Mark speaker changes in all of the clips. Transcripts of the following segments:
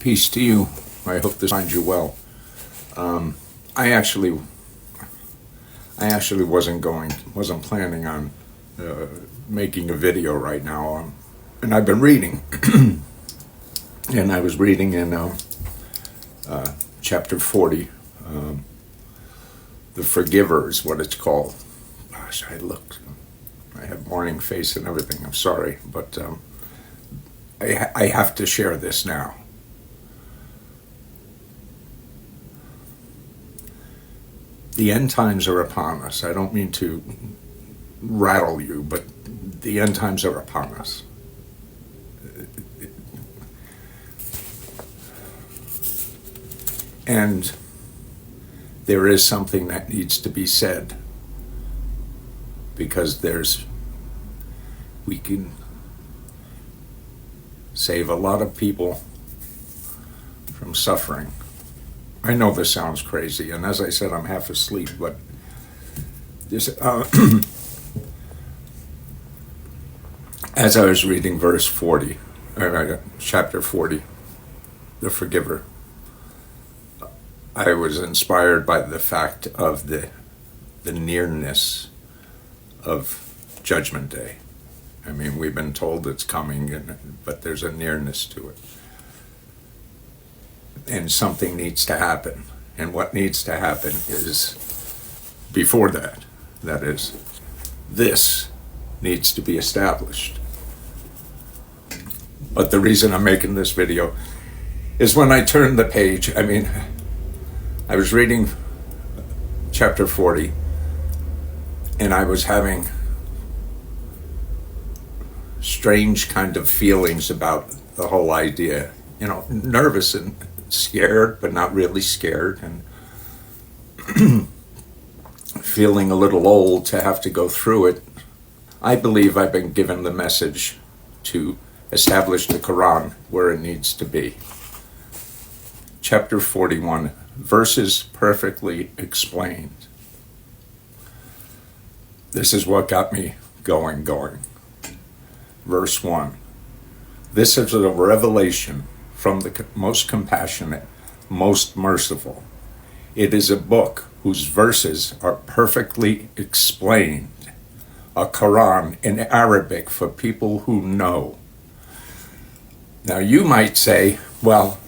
Speaker 1: Peace to you. I hope this finds you well. I actually wasn't planning on making a video right now, and I've been reading, and I was reading in chapter 40, the Forgiver is what it's called. Gosh, I have morning face and everything. I'm sorry, but I have to share this now. The end times are upon us. I don't mean to rattle you, but the end times are upon us. And there is something that needs to be said, because we can save a lot of people from suffering. I know this sounds crazy, and as I said, I'm half asleep, but this, as I was reading verse 40, chapter 40, the Forgiver, I was inspired by the fact of the nearness of Judgment Day. I mean, we've been told it's coming, but there's a nearness to it. And something needs to happen. And what needs to happen is, before that is, this needs to be established. But the reason I'm making this video is when I turned the page, I was reading chapter 40, and I was having strange kind of feelings about the whole idea. Nervous and scared, but not really scared, and feeling a little old to have to go through it. I believe I've been given the message to establish the Quran where it needs to be. Chapter 41, verses perfectly explained. This is what got me going. Verse 1. This is a revelation from the most compassionate, most merciful. It is a book whose verses are perfectly explained, a Quran in Arabic for people who know. Now you might say, well,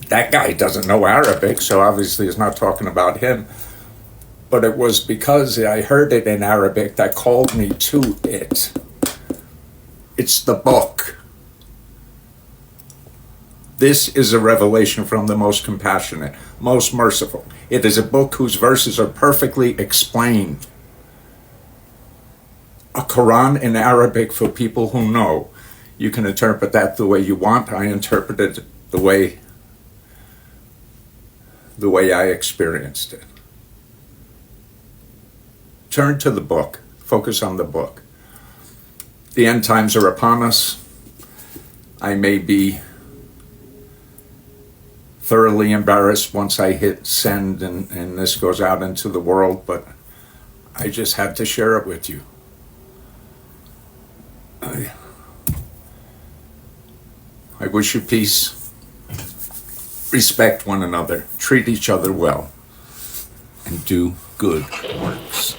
Speaker 1: that guy doesn't know Arabic, so obviously it's not talking about him. But it was because I heard it in Arabic that called me to it. It's the book. This is a revelation from the most compassionate, most merciful. It is a book whose verses are perfectly explained. A Quran in Arabic for people who know. You can interpret that the way you want. I interpret it the way I experienced it. Turn to the book. Focus on the book. The end times are upon us. I may be thoroughly embarrassed once I hit send and this goes out into the world, but I just had to share it with you. I wish you peace. Respect one another. Treat each other well. And do good works.